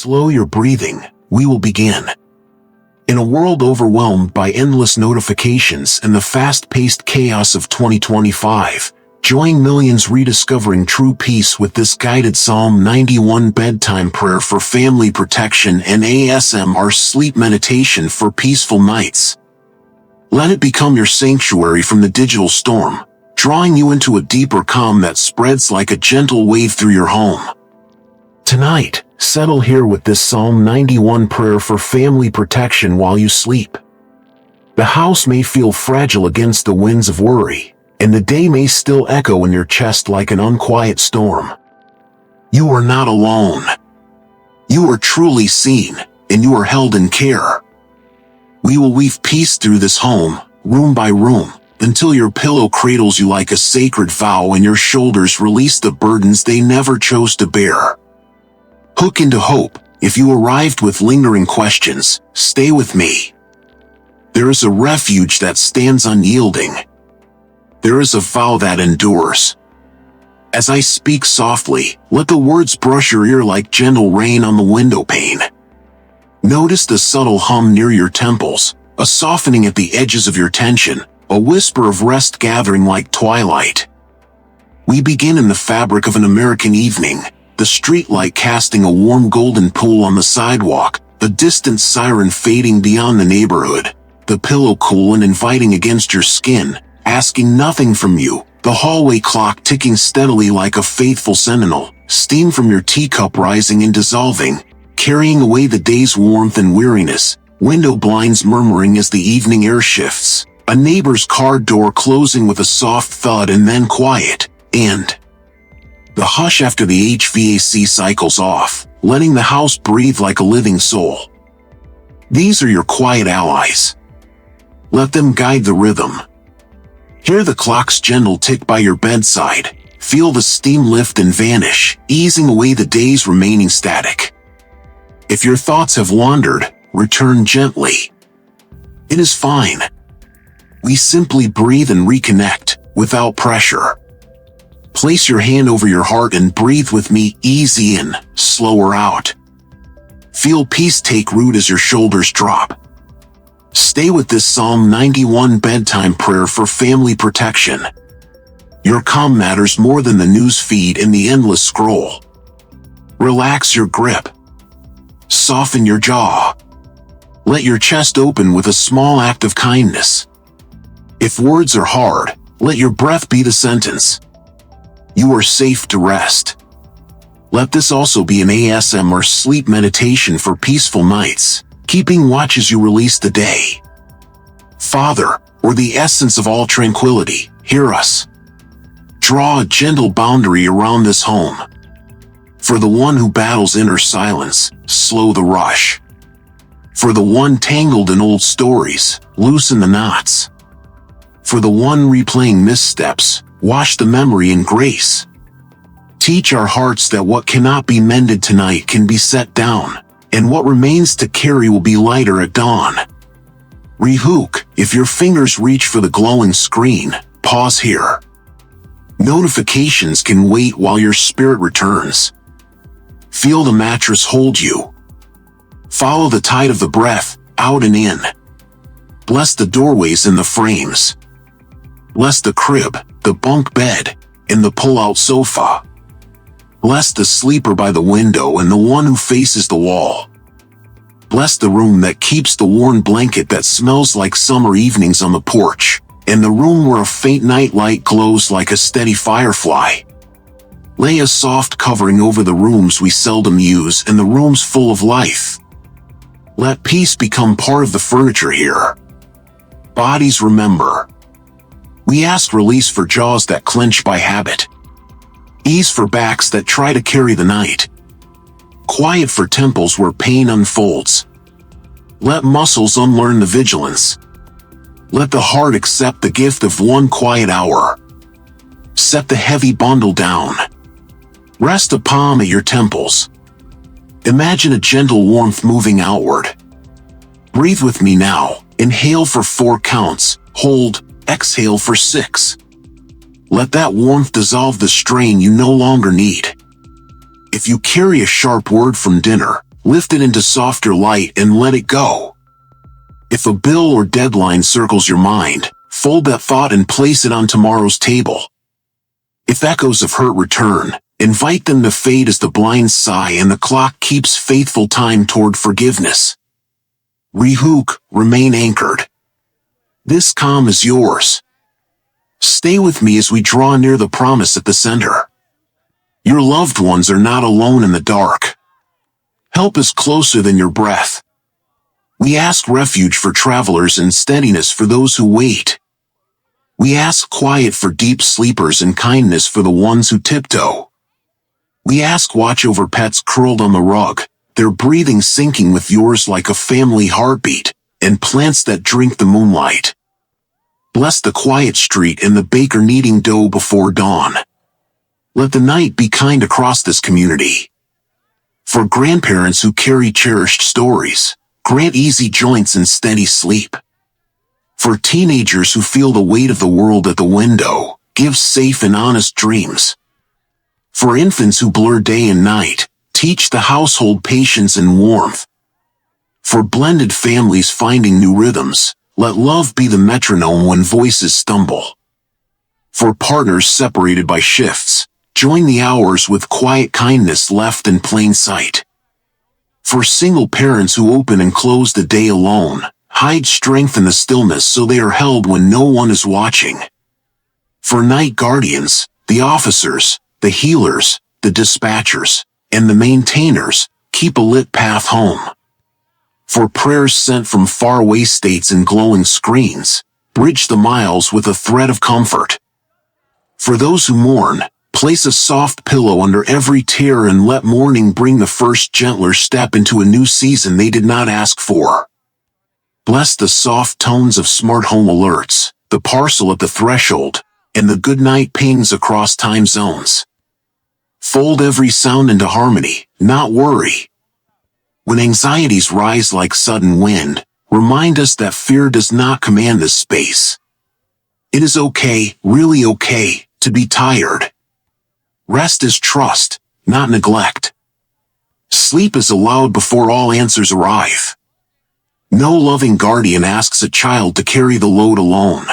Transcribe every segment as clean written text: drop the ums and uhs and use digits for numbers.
Slow your breathing, we will begin. In a world overwhelmed by endless notifications and the fast-paced chaos of 2025, join millions rediscovering true peace with this guided Psalm 91 bedtime prayer for family protection and ASMR sleep meditation for peaceful nights. Let it become your sanctuary from the digital storm, drawing you into a deeper calm that spreads like a gentle wave through your home. Tonight, settle here with this Psalm 91 prayer for family protection while you sleep. The house may feel fragile against the winds of worry, and the day may still echo in your chest like an unquiet storm. You are not alone. You are truly seen, and you are held in care. We will weave peace through this home, room by room, until your pillow cradles you like a sacred vow and your shoulders release the burdens they never chose to bear. Hook into hope. If you arrived with lingering questions, stay with me. There is a refuge that stands unyielding. There is a vow that endures. As I speak softly, let the words brush your ear like gentle rain on the window pane. Notice the subtle hum near your temples, a softening at the edges of your tension, a whisper of rest gathering like twilight. We begin in the fabric of an American evening, the streetlight casting a warm golden pool on the sidewalk, the distant siren fading beyond the neighborhood, the pillow cool and inviting against your skin, asking nothing from you, the hallway clock ticking steadily like a faithful sentinel, steam from your teacup rising and dissolving, carrying away the day's warmth and weariness, window blinds murmuring as the evening air shifts, a neighbor's car door closing with a soft thud and then quiet, and the hush after the HVAC cycles off, letting the house breathe like a living soul. These are your quiet allies. Let them guide the rhythm. Hear the clock's gentle tick by your bedside, feel the steam lift and vanish, easing away the day's remaining static. If your thoughts have wandered, return gently. It is fine. We simply breathe and reconnect, without pressure. Place your hand over your heart and breathe with me, easy in, slower out. Feel peace take root as your shoulders drop. Stay with this Psalm 91 bedtime prayer for family protection. Your calm matters more than the news feed and the endless scroll. Relax your grip. Soften your jaw. Let your chest open with a small act of kindness. If words are hard, let your breath be the sentence. You are safe to rest. Let this also be an ASMR sleep meditation for peaceful nights, keeping watch as you release the day. Father, or the essence of all tranquility, hear us. Draw a gentle boundary around this home. For the one who battles inner silence, slow the rush. For the one tangled in old stories, loosen the knots. For the one replaying missteps, wash the memory in grace. Teach our hearts that what cannot be mended tonight can be set down, and what remains to carry will be lighter at dawn. Rehook, if your fingers reach for the glowing screen, pause here. Notifications can wait while your spirit returns. Feel the mattress hold you. Follow the tide of the breath, out and in. Bless the doorways and the frames. Bless the crib, the bunk bed, and the pull-out sofa. Bless the sleeper by the window and the one who faces the wall. Bless the room that keeps the worn blanket that smells like summer evenings on the porch, and the room where a faint night light glows like a steady firefly. Lay a soft covering over the rooms we seldom use and the rooms full of life. Let peace become part of the furniture here. Bodies remember. We ask release for jaws that clench by habit. Ease for backs that try to carry the night. Quiet for temples where pain unfolds. Let muscles unlearn the vigilance. Let the heart accept the gift of one quiet hour. Set the heavy bundle down. Rest a palm at your temples. Imagine a gentle warmth moving outward. Breathe with me now. Inhale for 4 counts. Hold. Exhale for 6. Let that warmth dissolve the strain you no longer need. If you carry a sharp word from dinner, lift it into softer light and let it go. If a bill or deadline circles your mind, fold that thought and place it on tomorrow's table. If echoes of hurt return, invite them to fade as the blinds sigh and the clock keeps faithful time toward forgiveness. Remain anchored. This calm is yours. Stay with me as we draw near the promise at the center. Your loved ones are not alone in the dark. Help is closer than your breath. We ask refuge for travelers and steadiness for those who wait. We ask quiet for deep sleepers and kindness for the ones who tiptoe. We ask watch over pets curled on the rug, their breathing syncing with yours like a family heartbeat, and plants that drink the moonlight. Bless the quiet street and the baker kneading dough before dawn. Let the night be kind across this community. For grandparents who carry cherished stories, grant easy joints and steady sleep. For teenagers who feel the weight of the world at the window, give safe and honest dreams. For infants who blur day and night, teach the household patience and warmth. For blended families finding new rhythms, let love be the metronome when voices stumble. For partners separated by shifts, join the hours with quiet kindness left in plain sight. For single parents who open and close the day alone, hide strength in the stillness so they are held when no one is watching. For night guardians, the officers, the healers, the dispatchers, and the maintainers, keep a lit path home. For prayers sent from faraway states and glowing screens, bridge the miles with a thread of comfort. For those who mourn, place a soft pillow under every tear and let morning bring the first gentler step into a new season they did not ask for. Bless the soft tones of smart home alerts, the parcel at the threshold, and the goodnight pings across time zones. Fold every sound into harmony, not worry. When anxieties rise like sudden wind, remind us that fear does not command this space. It is okay, really okay, to be tired. Rest is trust, not neglect. Sleep is allowed before all answers arrive. No loving guardian asks a child to carry the load alone.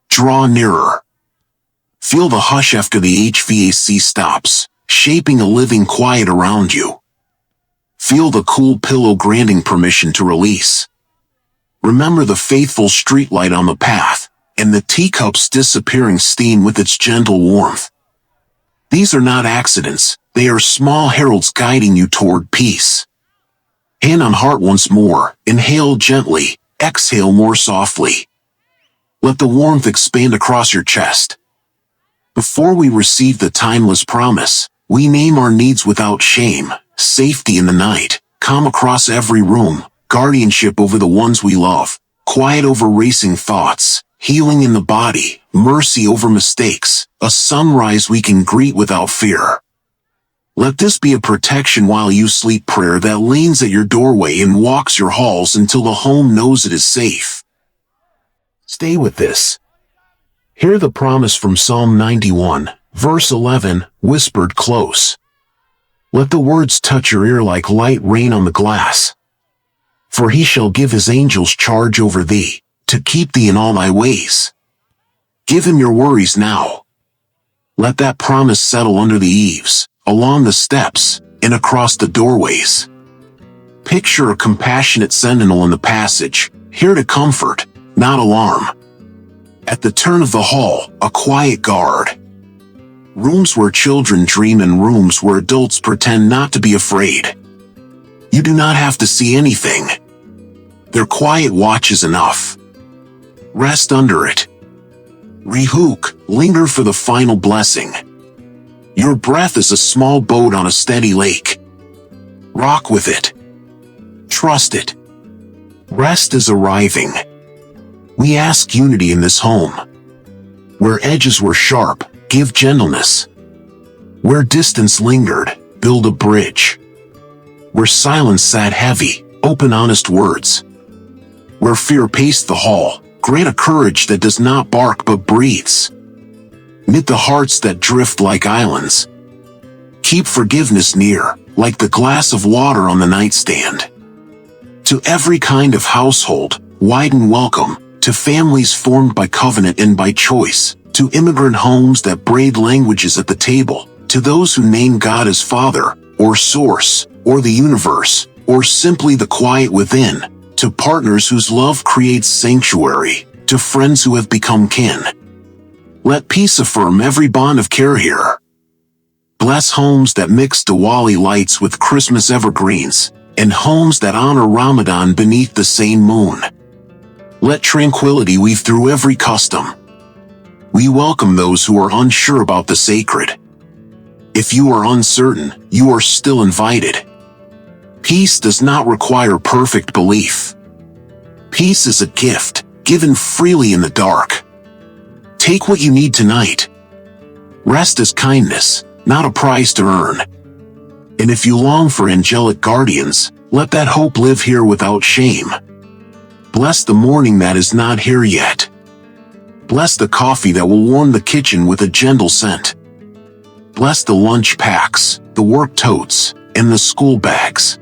Draw nearer. Feel the hush after the HVAC stops, shaping a living quiet around you. Feel the cool pillow granting permission to release. Remember the faithful streetlight on the path, and the teacup's disappearing steam with its gentle warmth. These are not accidents, they are small heralds guiding you toward peace. Hand on heart once more, inhale gently, exhale more softly. Let the warmth expand across your chest. Before we receive the timeless promise, we name our needs without shame, safety in the night, calm across every room, guardianship over the ones we love, quiet over racing thoughts, healing in the body, mercy over mistakes, a sunrise we can greet without fear. Let this be a protection while you sleep prayer that leans at your doorway and walks your halls until the home knows it is safe. Stay with this. Hear the promise from Psalm 91, verse 11, whispered close. Let the words touch your ear like light rain on the glass. For he shall give his angels charge over thee, to keep thee in all thy ways. Give him your worries now. Let that promise settle under the eaves, along the steps, and across the doorways. Picture a compassionate sentinel in the passage, here to comfort, not alarm. At the turn of the hall, a quiet guard. Rooms where children dream and rooms where adults pretend not to be afraid. You do not have to see anything. Their quiet watch is enough. Rest under it. Linger for the final blessing. Your breath is a small boat on a steady lake. Rock with it. Trust it. Rest is arriving. We ask unity in this home. Where edges were sharp, give gentleness. Where distance lingered, build a bridge. Where silence sat heavy, open honest words. Where fear paced the hall, grant a courage that does not bark but breathes. Knit the hearts that drift like islands. Keep forgiveness near, like the glass of water on the nightstand. To every kind of household, wide and welcome, to families formed by covenant and by choice, to immigrant homes that braid languages at the table, to those who name God as Father, or Source, or the universe, or simply the quiet within, to partners whose love creates sanctuary, to friends who have become kin. Let peace affirm every bond of care here. Bless homes that mix Diwali lights with Christmas evergreens, and homes that honor Ramadan beneath the same moon. Let tranquility weave through every custom. We welcome those who are unsure about the sacred. If you are uncertain, you are still invited. Peace does not require perfect belief. Peace is a gift, given freely in the dark. Take what you need tonight. Rest is kindness, not a prize to earn. And if you long for angelic guardians, let that hope live here without shame. Bless the morning that is not here yet. Bless the coffee that will warm the kitchen with a gentle scent. Bless the lunch packs, the work totes, and the school bags.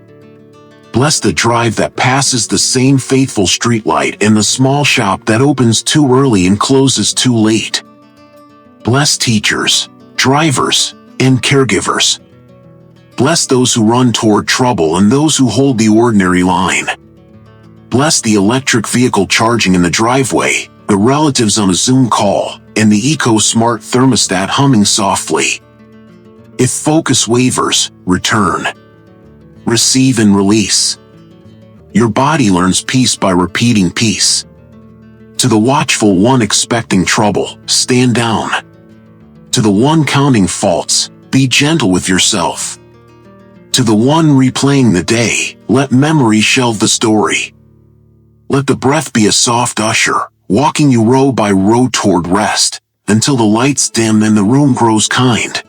Bless the drive that passes the same faithful streetlight and the small shop that opens too early and closes too late. Bless teachers, drivers, and caregivers. Bless those who run toward trouble and those who hold the ordinary line. Bless the electric vehicle charging in the driveway, the relatives on a Zoom call, and the eco-smart thermostat humming softly. If focus wavers, return. Receive and release. Your body learns peace by repeating peace. To the watchful one expecting trouble, stand down. To the one counting faults, be gentle with yourself. To the one replaying the day, let memory shelve the story. Let the breath be a soft usher, walking you row by row toward rest, until the lights dim and the room grows kind.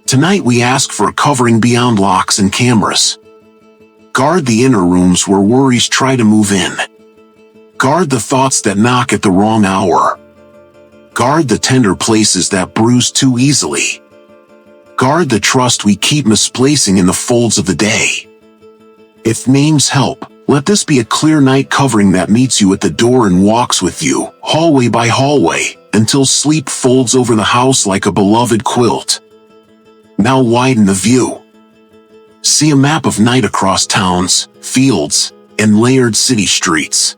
Tonight we ask for a covering beyond locks and cameras. Guard the inner rooms where worries try to move in. Guard the thoughts that knock at the wrong hour. Guard the tender places that bruise too easily. Guard the trust we keep misplacing in the folds of the day. If names help, let this be a clear night covering that meets you at the door and walks with you, hallway by hallway, until sleep folds over the house like a beloved quilt. Now widen the view. See a map of night across towns, fields, and layered city streets.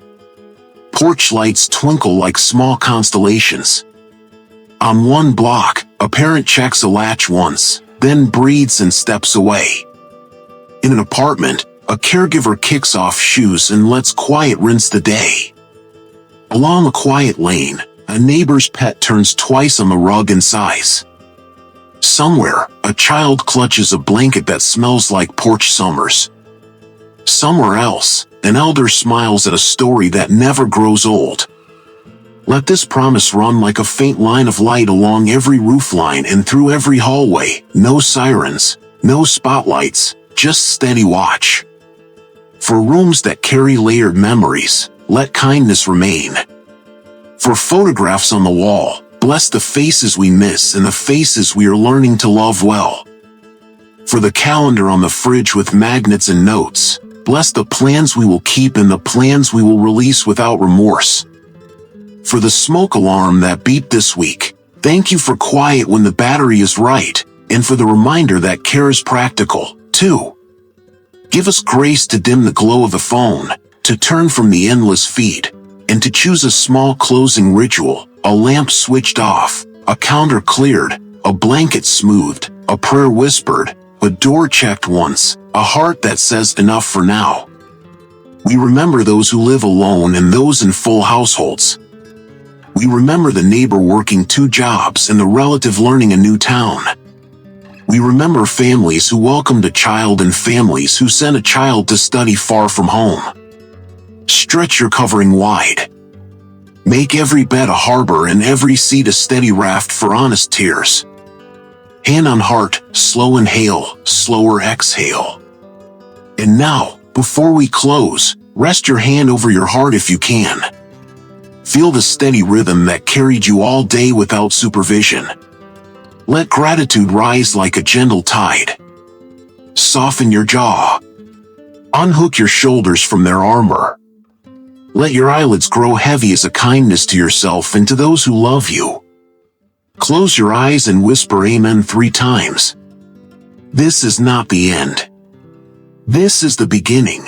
Porch lights twinkle like small constellations. On one block, a parent checks a latch once, then breathes and steps away. In an apartment, a caregiver kicks off shoes and lets quiet rinse the day. Along a quiet lane, a neighbor's pet turns twice on the rug in size. Somewhere, a child clutches a blanket that smells like porch summers. Somewhere else, an elder smiles at a story that never grows old. Let this promise run like a faint line of light along every roofline and through every hallway. No sirens, no spotlights, just steady watch. For rooms that carry layered memories, let kindness remain. For photographs on the wall, bless the faces we miss and the faces we are learning to love well. For the calendar on the fridge with magnets and notes, bless the plans we will keep and the plans we will release without remorse. For the smoke alarm that beeped this week, thank you for quiet when the battery is right, and for the reminder that care is practical, too. Give us grace to dim the glow of the phone, to turn from the endless feed, and to choose a small closing ritual, a lamp switched off, a counter cleared, a blanket smoothed, a prayer whispered, a door checked once, a heart that says enough for now. We remember those who live alone and those in full households. We remember the neighbor working 2 jobs and the relative learning a new town. We remember families who welcomed a child and families who sent a child to study far from home. Stretch your covering wide. Make every bed a harbor and every seat a steady raft for honest tears. Hand on heart, slow inhale, slower exhale. And now, before we close, rest your hand over your heart if you can. Feel the steady rhythm that carried you all day without supervision. Let gratitude rise like a gentle tide. Soften your jaw. Unhook your shoulders from their armor. Let your eyelids grow heavy as a kindness to yourself and to those who love you. Close your eyes and whisper Amen 3 times. This is not the end. This is the beginning.